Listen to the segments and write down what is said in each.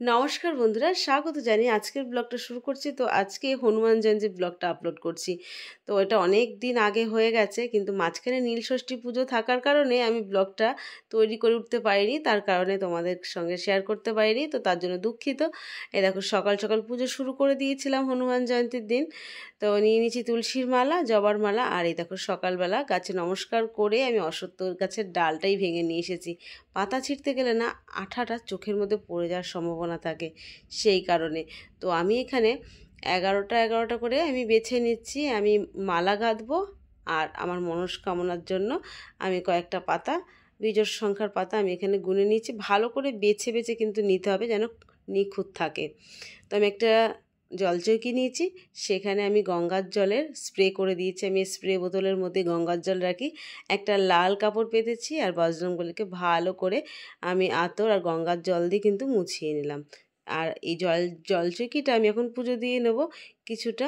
নমস্কার বন্ধুরা, স্বাগত জানিয়ে আজকের ব্লগটা শুরু করছি। তো আজকে হনুমান জয়ন্তী ব্লগটা আপলোড করছি। তো এটা অনেক দিন আগে হয়ে গেছে, কিন্তু মাঝখানে নীলষষ্ঠী পুজো থাকার কারণে আমি ব্লগটা তৈরি করে উঠতে পারিনি, তার কারণে তোমাদের সঙ্গে শেয়ার করতে পারিনি। তো তার জন্য দুঃখিত। এই দেখো সকাল সকাল পুজো শুরু করে দিয়েছিলাম হনুমান জয়ন্তীর দিন। তো নিয়ে নিয়েছি তুলসীর মালা, জবার মালা, আর এই দেখো সকালবেলা গাছে নমস্কার করে আমি অশ্বত্থ গাছের ডালটাই ভেঙে নিয়ে এসেছি। পাতা ছিঁড়তে গেলে না আঠাটা চোখের মধ্যে পড়ে যাওয়ার সম্ভাবনা থাকে, সেই কারণে। তো আমি এখানে 11টা করে আমি বেছে নিচ্ছি। আমি মালা গাঁথবো, আর আমার মনস্কামনার জন্য আমি কয়েকটা পাতা, বিজোড় সংখ্যার পাতা আমি এখানে গুনে নিয়েছি। ভালো করে বেছে বেছে কিন্তু নিতে হবে, যেন নিখুঁত থাকে। তো আমি একটা জলচৌকি নিয়েছি, সেখানে আমি গঙ্গার জলের স্প্রে করে দিয়েছি। আমি স্প্রে বোতলের মধ্যে গঙ্গার জল রাখি। একটা লাল কাপড় পেতেছি, আর বজরংবলীকে ভালো করে আমি আতর আর গঙ্গার জল দিয়ে কিন্তু মুছিয়ে নিলাম। আর এই জলচৌকিটা আমি এখন পুজো দিয়ে নেব। কিছুটা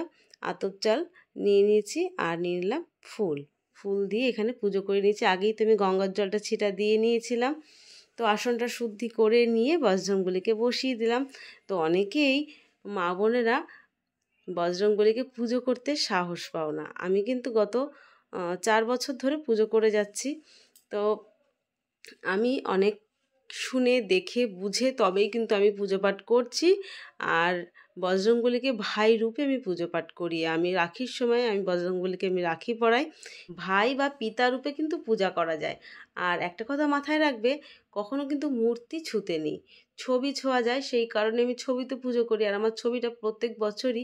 আতপ চাল নিয়ে নিয়েছি, আর নিয়ে নিলাম ফুল দিয়ে এখানে পুজো করে নিয়েছি। আগেই তো আমি গঙ্গার জলটা ছিটা দিয়ে নিয়েছিলাম। তো আসনটা শুদ্ধি করে নিয়ে বজরংবলীকে বসিয়ে দিলাম। তো অনেকেই মা বোনেরা বজরংবলীকে পুজো করতে সাহস পাও না। আমি কিন্তু গত 4 বছর ধরে পুজো করে যাচ্ছি। তো আমি অনেক শুনে দেখে বুঝে তবেই কিন্তু আমি পুজো পাঠ করছি। আর বজরংবলীকে ভাই রূপে আমি পুজো পাঠ করি। আমি রাখির সময় আমি বজরংবলীকে আমি রাখি পরাই। ভাই বা পিতা রূপে কিন্তু পূজা করা যায়। আর একটা কথা মাথায় রাখবে, কখনো কিন্তু মূর্তি ছুঁতে নেই, ছবি ছোঁয়া যায়। সেই কারণে আমি ছবিতে পুজো করি। আর আমার ছবিটা প্রত্যেক বছরই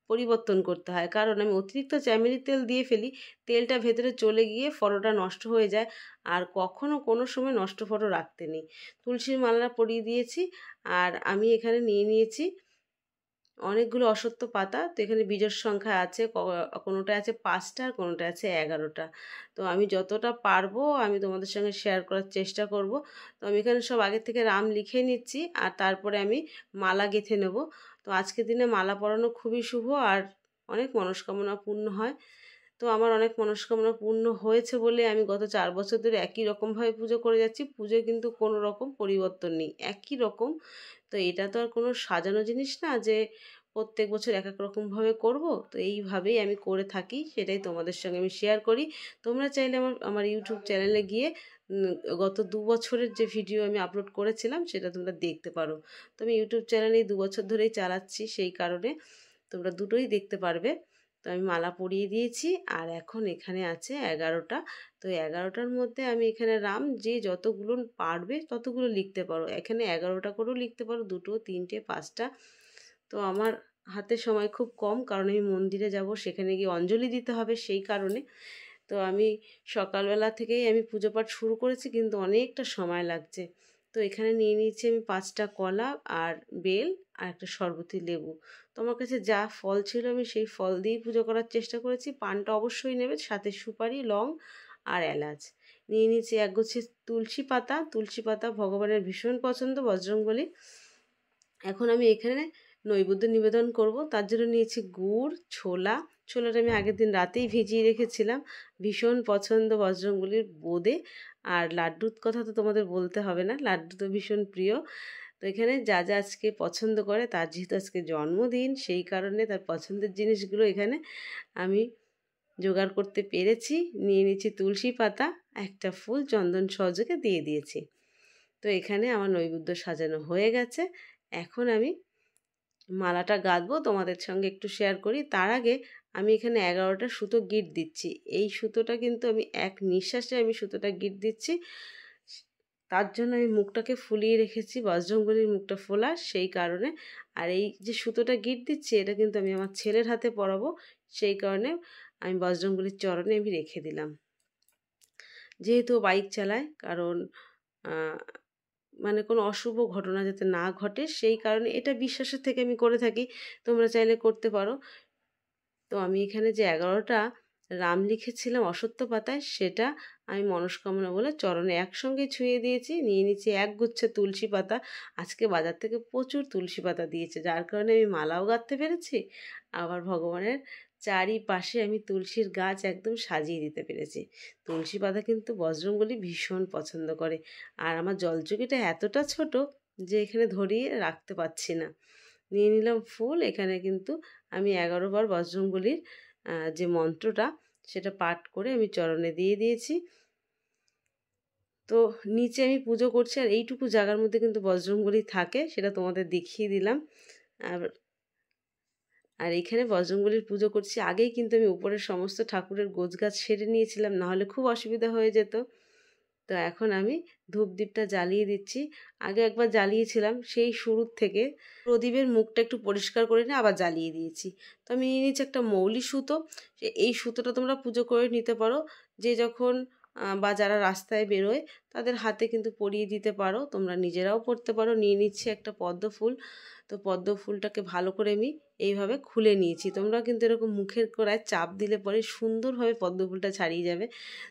পরিবর্তন করতে হয়, কারণ আমি অতিরিক্ত চ্যামেলি তেল দিয়ে ফেলি। তেলটা ভেতরে চলে গিয়ে ফটোটা নষ্ট হয়ে যায়। আর কখনো কোনো সময় নষ্ট ফটো রাখতে নেই। তুলসীর মালা পরিয়ে দিয়েছি, আর আমি এখানে নিয়ে নিয়েছি অনেকগুলো অশ্বত্থ পাতা। তো এখানে বীজের সংখ্যা আছে, কোনোটা আছে 5টা আর কোনোটা আছে 11টা। তো আমি যতটা পারবো আমি তোমাদের সঙ্গে শেয়ার করার চেষ্টা করব। তো আমি এখানে সব আগে থেকে রাম লিখে নিচ্ছি, আর তারপরে আমি মালা গেঁথে নেব। তো আজকের দিনে মালা পরানো খুবই শুভ, আর অনেক মনস্কামনা পূর্ণ হয়। তো আমার অনেক মনস্কামনা পূর্ণ হয়েছে বলে আমি গত 4 বছর ধরে একই রকমভাবে পুজো করে যাচ্ছি। পুজোয় কিন্তু কোনো রকম পরিবর্তন নেই, একই রকম। তো এটা তো আর কোনো সাজানো জিনিস না যে প্রত্যেক বছর এক এক রকমভাবে করব। তো এইভাবেই আমি করে থাকি, সেটাই তোমাদের সঙ্গে আমি শেয়ার করি। তোমরা চাইলে আমার ইউটিউব চ্যানেলে গিয়ে গত 2 বছরের যে ভিডিও আমি আপলোড করেছিলাম সেটা তোমরা দেখতে পারো। তো আমি ইউটিউব চ্যানেলে 2 বছর ধরেই চালাচ্ছি, সেই কারণে তোমরা দুটোই দেখতে পারবে। তো আমি মালা পরিয়ে দিয়েছি, আর এখন এখানে আছে 11টা। তো 11টার মধ্যে আমি এখানে রাম যে যতগুলো পারবে ততগুলো লিখতে পারো। এখানে 11টা করেও লিখতে পারো, 2টো 3টে 5টা। তো আমার হাতে সময় খুব কম, কারণ আমি মন্দিরে যাব, সেখানে গিয়ে অঞ্জলি দিতে হবে, সেই কারণে। তো আমি সকালবেলা থেকেই আমি পুজো পাঠ শুরু করেছি, কিন্তু অনেকটা সময় লাগছে। তো এখানে নিয়ে নিয়েছি আমি 5টা কলা আর বেল আর একটা শরবতী লেবু। তো আমার কাছে যা ফল ছিল আমি সেই ফল দিয়েই পুজো করার চেষ্টা করেছি। পানটা অবশ্যই নেবে, সাথে সুপারি, লং আর এলাচ। নিয়ে নিয়েছি একগুচ্ছ তুলসী পাতা ভগবানের ভীষণ পছন্দ বজরংবলী। এখন আমি এখানে নৈবেদ্য নিবেদন করব। তার জন্য নিয়েছি গুড়, ছোলাটা আমি আগের দিন রাতেই ভিজিয়ে রেখেছিলাম। ভীষণ পছন্দ বজরংবলীর বোঁদে। আর লাড্ডুর কথা তো তোমাদের বলতে হবে না, লাড্ডু তো ভীষণ প্রিয়। তো এখানে যা যা আজকে পছন্দ করে, তার যেহেতু আজকে জন্মদিন, সেই কারণে তার পছন্দের জিনিসগুলো এখানে আমি জোগাড় করতে পেরেছি। নিয়ে নিয়েছি তুলসী পাতা, একটা ফুল চন্দন সহযোগে দিয়ে দিয়েছি। তো এখানে আমার নৈবেদ্য সাজানো হয়ে গেছে। এখন আমি মালাটা গাঁথবো, তোমাদের সঙ্গে একটু শেয়ার করি। তার আগে আমি এখানে 11টা সুতো গিট দিচ্ছি। এই সুতোটা কিন্তু আমি এক নিঃশ্বাসে আমি সুতোটা গিট দিচ্ছি। তার জন্য আমি মুখটাকে ফুলিয়ে রেখেছি, বজরংবলীর মুখটা ফোলা, সেই কারণে। আর এই যে সুতোটা গিট দিচ্ছি, এটা কিন্তু আমি আমার ছেলের হাতে পরাবো, সেই কারণে আমি বজরংবলীর চরণে আমি রেখে দিলাম। যেহেতু বাইক চালায়, কারণ মানে কোনো অশুভ ঘটনা যাতে না ঘটে, সেই কারণে এটা বিশ্বাসের থেকে আমি করে থাকি। তোমরা চাইলে করতে পারো। তো আমি এখানে যে 11টা রাম লিখেছিলাম অশ্বত্থ পাতায়, সেটা আমি মনস্কামনা বলে চরণে একসঙ্গে ছুঁয়ে দিয়েছি। নিয়ে নিচ্ছি একগুচ্ছ তুলসী পাতা। আজকে বাজার থেকে প্রচুর তুলসী পাতা দিয়েছে, যার কারণে আমি মালাও গাঁথতে পেরেছি, আবার ভগবানের চারিপাশে আমি তুলসীর গাছ একদম সাজিয়ে দিতে পেরেছি। তুলসী পাতা কিন্তু বজরংবলী ভীষণ পছন্দ করে। আর আমার জলচৌকিটা এতটা ছোট, যে এখানে ধরিয়ে রাখতে পারছি না। নিয়ে নিলাম ফুল। এখানে কিন্তু আমি 11 বার বজরংবলীর যে মন্ত্রটা সেটা পাঠ করে আমি চরণে দিয়ে দিয়েছি। তো নিচে আমি পুজো করছি, আর এইটুকু জায়গার মধ্যে কিন্তু বজরংবলী থাকে, সেটা তোমাদের দেখিয়ে দিলাম। আর এখানে বজরংবলীর পুজো করছি। আগেই কিন্তু আমি উপরের সমস্ত ঠাকুরের গোছগাছ সেরে নিয়েছিলাম, নাহলে খুব অসুবিধা হয়ে যেত। তো এখন আমি ধূপদীপটা জ্বালিয়ে দিচ্ছি। আগে একবার জ্বালিয়েছিলাম, সেই শুরুর থেকে প্রদীপের মুখটা একটু পরিষ্কার করে নিয়ে আবার জ্বালিয়ে দিয়েছি। তো আমি নিয়ে নিচ্ছি একটা মৌলি সুতো। এই সুতোটা তোমরা পুজো করে নিতে পারো, যে যখন বা যারা রাস্তায় বেরোয় তাদের হাতে কিন্তু পরিয়ে দিতে পারো, তোমরা নিজেরাও পরতে পারো। নিয়ে নিচ্ছি একটা পদ্ম ফুল। তো পদ্ম ফুলটাকে ভালো করে আমি এইভাবে খুলে নিয়েছি। তোমরা কিন্তু এরকম মুখের গোড়ায় চাপ দিলে পরে সুন্দরভাবে পদ্ম ফুলটা ছাড়িয়ে যাবে।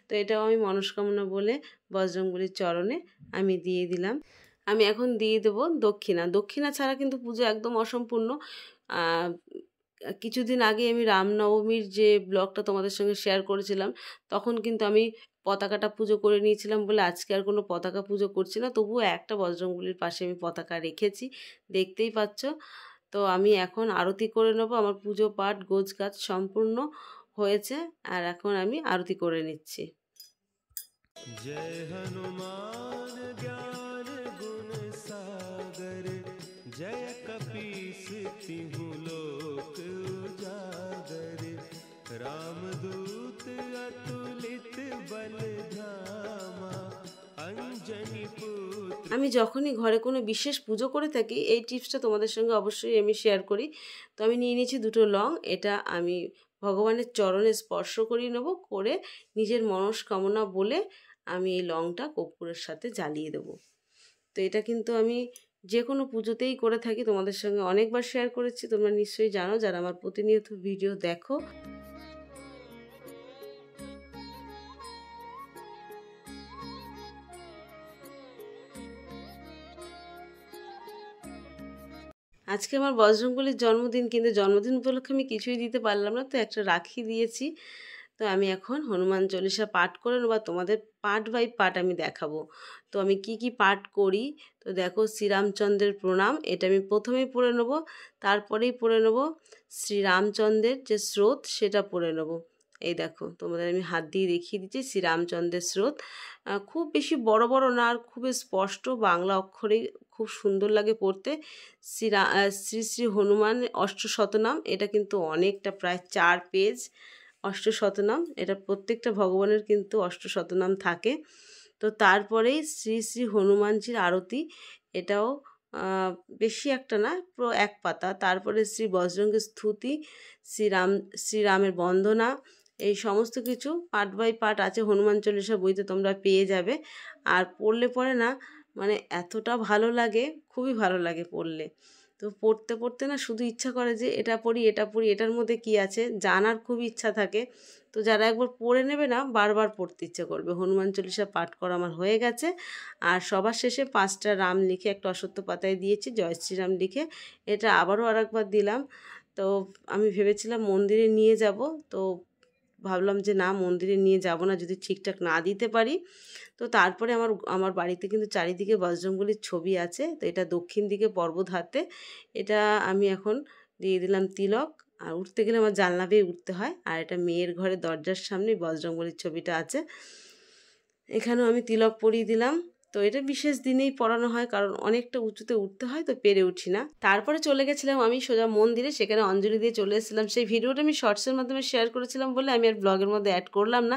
তো এটাও আমি মনস্কামনা বলে বজরংবলীর চরণে আমি দিয়ে দিলাম। আমি এখন দিয়ে দেবো দক্ষিণা। দক্ষিণা ছাড়া কিন্তু পুজো একদম অসম্পূর্ণ। কিছুদিন আগে আমি রামনবমীর যে ব্লগটা তোমাদের সঙ্গে শেয়ার করেছিলাম, তখন কিন্তু আমি পতাকাটা পুজো করে নিয়েছিলাম বলে আজকে আর কোনো পতাকা পুজো করছি না। তবুও একটা বজরংবলীর পাশে আমি পতাকা রেখেছি, দেখতেই পাচ্ছ। তো আমি এখন আরতি করে নেবো। আমার পুজো পাঠ গোছগাছ সম্পূর্ণ হয়েছে, আর এখন আমি আরতি করে নিচ্ছি। जय हनुमान ज्ञान गुण सागर, जय कपीस तिहु लोक उजागर, रामदूत अतुलित बल धामा, अंजनी पुत्र। আমি যখনই ঘরে কোনো বিশেষ পুজো করে থাকি, এই টিপসটা তোমাদের সঙ্গে অবশ্যই আমি শেয়ার করি। তো আমি নিয়ে নিয়েছি দুটো লং। এটা আমি ভগবানের চরণে স্পর্শ করিয়ে নেবো, করে নিজের মনস্কামনা বলে আমি এই লংটা কর্পূরের সাথে জ্বালিয়ে দেবো। তো এটা কিন্তু আমি যে কোনো পুজোতেই করে থাকি, তোমাদের সঙ্গে অনেকবার শেয়ার করেছি, তোমরা নিশ্চয়ই জানো যারা আমার প্রতিনিয়ত ভিডিও দেখো। আজকে আমার বজরংবলীর জন্মদিন, কিন্তু জন্মদিন উপলক্ষে আমি কিছুই দিতে পারলাম না, তো একটা রাখি দিয়েছি। তো আমি এখন হনুমান চল্লিশা পাঠ করে নেবো, তোমাদের পার্ট বাই পার্ট আমি দেখাবো। তো আমি কি কি পাঠ করি, তো দেখো শ্রীরামচন্দ্রের প্রণাম, এটা আমি প্রথমেই পড়ে নেবো। তারপরেই পড়ে নেবো শ্রীরামচন্দ্রের যে স্রোত, সেটা পড়ে নেবো। এই দেখো তোমাদের আমি হাত দিয়ে দেখিয়ে দিচ্ছি শ্রীরামচন্দ্রের স্রোত। খুব বেশি বড় বড় না, আর খুব স্পষ্ট বাংলা অক্ষরেই খুব সুন্দর লাগে পড়তে। শ্রী শ্রী হনুমান অষ্টশতনাম, এটা কিন্তু অনেকটা, প্রায় 4 পেজ অষ্টশতনাম। এটা প্রত্যেকটা ভগবানের কিন্তু অষ্টশতনাম থাকে। তো তারপরেই শ্রী শ্রী হনুমানজির আরতি, এটাও বেশি একটা না, পুরো 1 পাতা। তারপরে শ্রী বজরঙ্গের স্তুতি, শ্রীরামের বন্দনা, এই সমস্ত কিছু পার্ট বাই পার্ট আছে হনুমান চল্লিশা বইতে, তোমরা পেয়ে যাবে। আর পড়লে পরে না, মানে এতটা ভালো লাগে, খুবই ভালো লাগে পড়লে। তো পড়তে পড়তে না শুধু ইচ্ছা করে যে এটা পড়ি এটা পড়ি, এটার মধ্যে কি আছে জানার খুব ইচ্ছা থাকে। তো যারা একবার পড়ে নেবে না, বারবার পড়তে ইচ্ছে করবে। হনুমান চল্লিশা পাঠ করা আমার হয়ে গেছে। আর সবার শেষে 5টা রাম লিখে একটা অশ্বত্থ পাতায় দিয়েছি, জয় শ্রীরাম লিখে। এটা আবারও আরেকবার দিলাম। তো আমি ভেবেছিলাম মন্দিরে নিয়ে যাব, তো ভাবলাম যে না, মন্দিরে নিয়ে যাব না যদি ঠিকঠাক না দিতে পারি। তো তারপরে আমার বাড়িতে কিন্তু চারিদিকে বজরংবলীর ছবি আছে। তো এটা দক্ষিণ দিকে পর্বত হাতে, এটা আমি এখন দিয়ে দিলাম তিলক। আর উঠতে গেলে আমার জানলা বেয়ে উঠতে হয়। আর এটা মেয়ের ঘরে দরজার সামনে বজরংবলীর ছবিটা আছে, এখানেও আমি তিলক পরিয়ে দিলাম। তো এটা বিশেষ দিনেই পড়ানো হয়, কারণ অনেকটা উঁচুতে উঠতে হয়, তো পেরে উঠি না। তারপরে চলে গেছিলাম আমি সোজা মন্দিরে, সেখানে অঞ্জলি দিয়ে চলে এসেছিলাম। সেই ভিডিওটা আমি শর্টসের মাধ্যমে শেয়ার করেছিলাম বলে আমি আর ব্লগের মধ্যে অ্যাড করলাম না।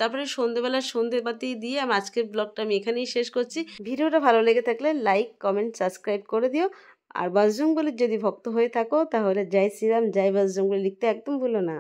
তারপরে সন্ধেবেলা সন্ধেবাতি দিয়ে আমি আজকের ব্লগটা আমি এখানেই শেষ করছি। ভিডিওটা ভালো লেগে থাকলে লাইক কমেন্ট সাবস্ক্রাইব করে দিও। আর বজরংবলীর যদি ভক্ত হয়ে থাকো, তাহলে জয় শ্রীরাম জয় বজরংবলী লিখতে একদম ভুলো না।